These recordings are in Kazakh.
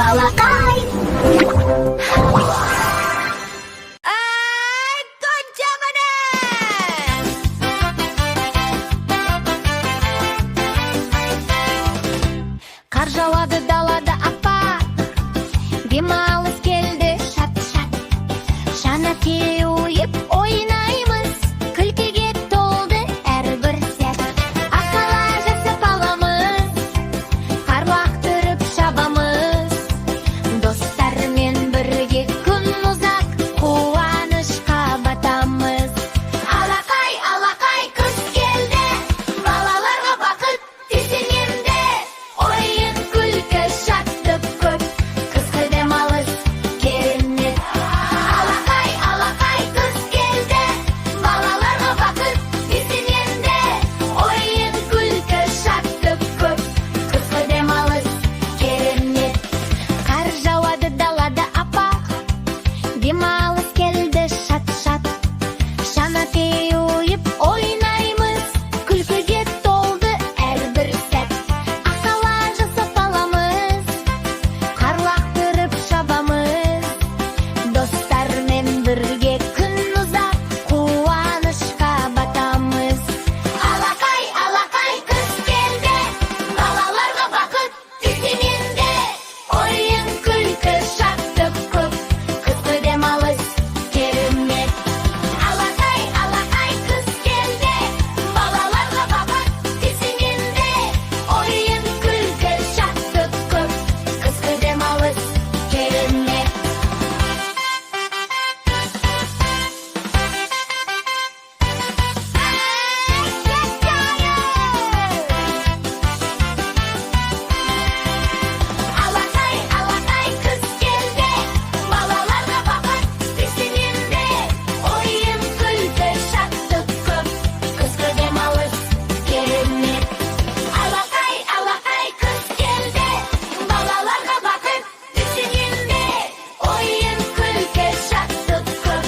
балақай. Қар жауады далада аппақ, демалыс келді шат-шат. Шана теуіп ойнаймыз, күлкіге толды әрбір сәт. Аққала жасап аламыз, қар лақтырып шабамыз. Достармен бірге күн ұзақ, қуанышқа батамыз. Алақай, алақай, күз келді, балаларға бақыт десең енді. Ойын күлкі шаттық көп, қысқы демалыс керемет. Алақай, алақай, күз келді, балаларға бақыт десең енді. Ойын күлкі шаттық көп, қысқы демалыс керемет. Қар жауады далада аппақ, демалыс келді шат-шат. Шана теуіп ойнаймыз, күлкіге толды әрбір сәт. Аққала жасап аламыз, қар лақтырып шабамыз. Достармен бірге күн ұзақ, қуанышқа батамыз. Алақай, алақай, күз келді, балаларға бақыт десең енді. Ойын күлкі шаттық көп, қысқы демалыс керемет. Алақай, алақай, күз келді, балаларға бақыт десең енді. Ойын күлкі шаттық көп, қысқы демалыс керемет. Алақай, алақай, күз келді, балаларға бақыт десең енді. Ойын күлкі шаттық көп, қысқы демалыс керемет. Алақай, алақай, күз келді, балаларға бақыт десең енді. Ойын күлкі шаттық көп,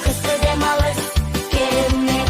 қысқы демалыс керемет.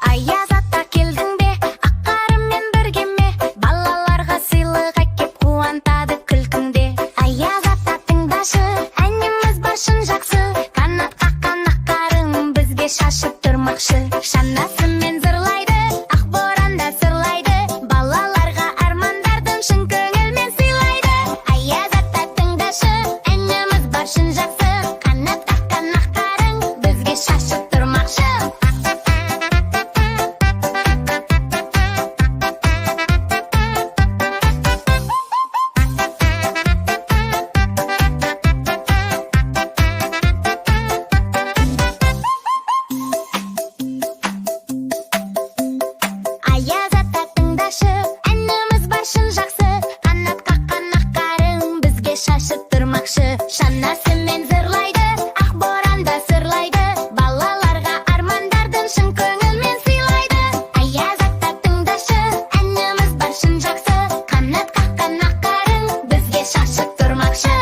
Аяз ата келдің бе, аққарыммен бірге ме? Балаларға сыйлық әкеп қуантады күлкіңде. Аяз ата тыңдашы, әніміз бар шын жақсы. Қанат қаққан аққарым бізге шашып тұрмақшы. Шанасымен зырлайды, ақ боранда сырлайды. Балаларға армандардың шын көңілмен сыйлайды. Аяз ата тыңдашы, әніміз бар шын жақсы. Қанат қаққан аққарым бізге шашып тұрмақшы. Аяз ата тыңдашы, әніміз бар шын жақсы. Қанат қаққан аққарым бізге шашып тұрмақшы. Шанасымен зырлайды, ақ боранда сырлайды. Балаларға армандардың шын көңілмен сыйлайды. Аяз ата тыңдашы, әніміз бар шын жақсы. Қанат қаққан аққарым бізге шашып тұрмақшы.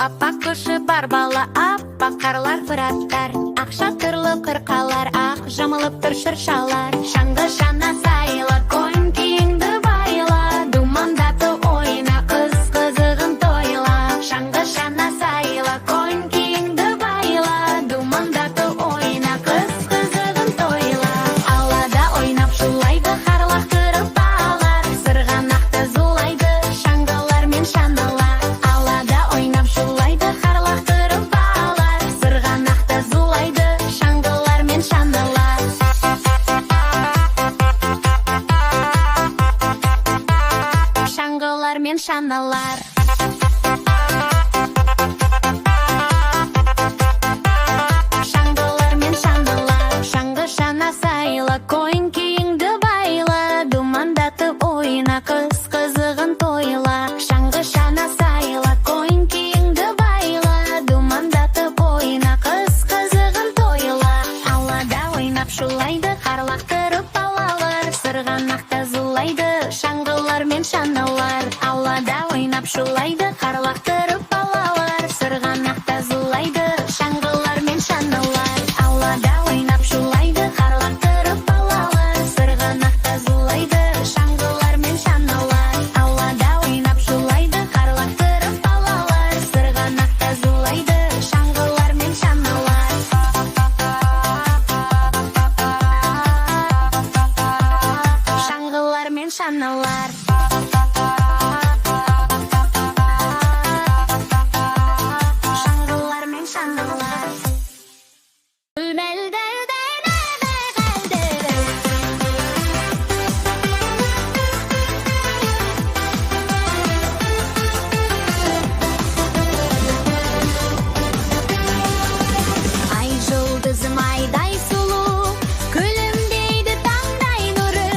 Аппақ күші бар бала, аппақ қарлар пыраттар. Ақша түрлі қырқалар, ақ жамылып тұр шыршалар. Шаңғы шана сайла, қойын киіңді байла. Думандаты ойна, қыз қызығын тойла. Шаңғы шана сайла, қойын киіңді байла. Думандаты ойна, қыз қызығын тойла. Алада ойнап шулайды, қар лақтырып балалар. Сырғанақта зулайды, шаңғылар мен шаналар. Алада ойнап шулайды, қар лақтырып балалар. Сырғанақта зулайды, шаңғылар мен шаналар. Шаңғылар мен шаналар. Шаңғылар мен шаналар. Шаңғы шана сайла, қойын ойнап шулайды, қарлақтырып алалар. Сырғанақта зулайды, шаңғылар мен шаналар. Аулада ойнап шулайды, қарлақтырып алалар. Сырғанақта зулайды, шаңғылар мен шаналар. Аулада ойнап шулайды, қарлақтырып алалар. Сырғанақта зулайды, шаңғылар мен шаналар. Аулада ойнап шулайды, қарлақтырып алалар. Сырғанақта зулайды, шаңғылар мен шаналар. Шаңғылар мен шаналар. Шаңғылар мен шаналар. Ай жұлдызым айдай сұлу, күлімдейді таңдай нұры.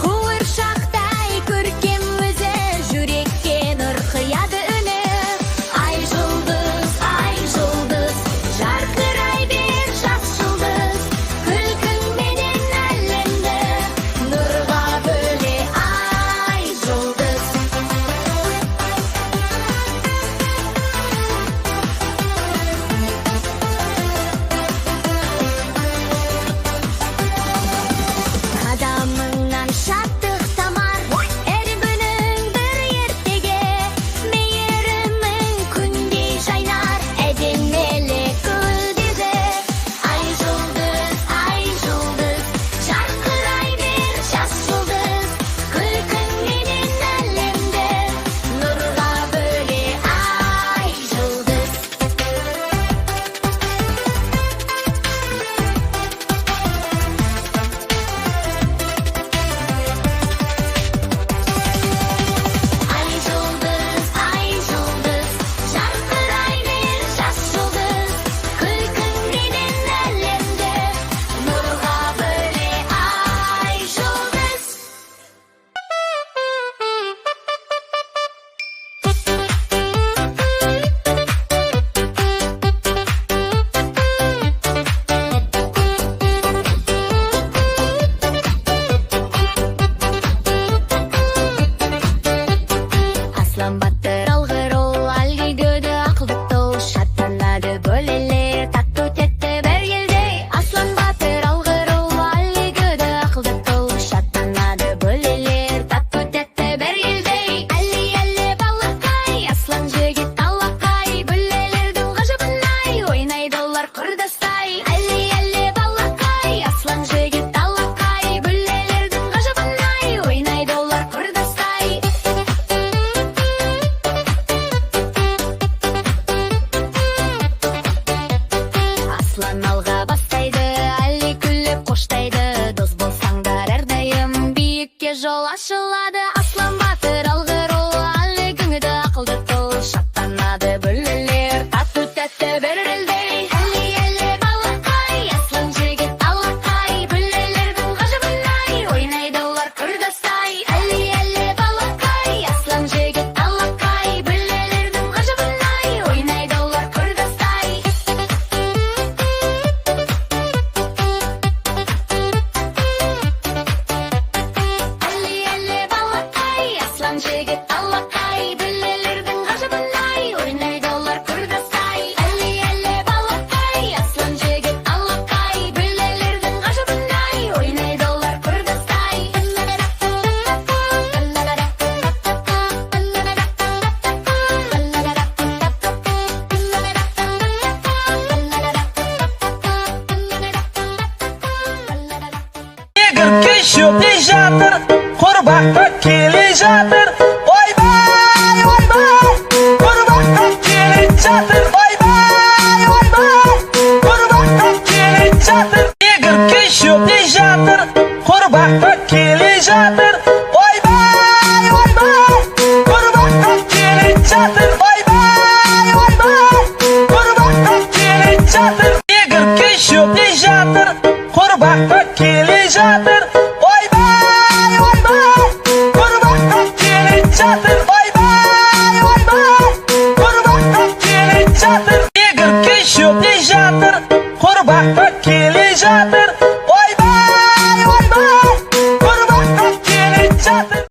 Қуыршақтай көркем өзі, жүрекке нұр қияды үні. Ай жұлдыз, жарқырай бер жас жұлдыз. Күлкіңменен әлемді нұрға бөле, ай жұлдыз. Қадамыңнан шаттық тамар, әр күнің бір ертеге. Мейірімің күндей жайнар, әдемелі гүлдегі. Ай жұлдыз, жарқырай бер жас жұлдыз. Күлкіңменен әлемді нұрға бөле, ай жұлдыз. Ай жұлдыз, жарқырай бер жас жұлдыз. Күлкіңменен әлемді нұрға бөле, ай жұлдыз. Аслан батыр алғыр ол, әлгүйгөді ақылды тол. Шаттанады бөлелер, татты тәтті бір елдей. Аслан батыр алғыр ол, әлгүйгөді ақылды тол. Шаттанады бөлелер, татты тәтті бір елдей. Әлі балақай, аслан жігіт алақай. Бөлелердің ғажабынай, ойнайды олар құрдастай. Әлі балақай, аслан жігіт алақай. Бөлелердің ғажабынай, ойнайды олар құрдастай. Аслан алға бастайды, әлі күліп қоштайды. Дос болсаңдар әрдайым биікке жол ашылады. Аслан батыр алғыр ол, әлі күңді ақылды тол. Шаттанады бөлелер, татты тәтті бір елдей. Әлі балақай, аслан жігіт алақай. Бөлелердің ғажабынай, ойнайды олар құрдастай. Әлі балақай, аслан жігіт алақай. Бөлелердің ғажабынай, ойнайды олар құрдастай. Әлі балақай, аслан жігіт алақай. Бөлелердің ғажабынай, ойнайды олар құрдастай. Әлі балақай, аслан жігіт алақай. Бөлелердің ғажабынай, ойнайды олар құрдастай. Егер кеш өте жатыр, құрбаққа келе жатыр. Ойбай, құрбаққа келе жатыр. Ойбай, құрбаққа келе жатыр. Егер кеш өте жатыр, құрбаққа келе жатыр. Ойбай, құрбаққа келе жатыр. Ойбай, құрбаққа келе жатыр. Егер кеш өте жатыр, құрбаққа келе жатыр. Ойбай, құрбаққа келе жатыр. Ойбай, құрбаққа келе жатыр. Егер кеш өте жатыр, құрбаққа келе жатыр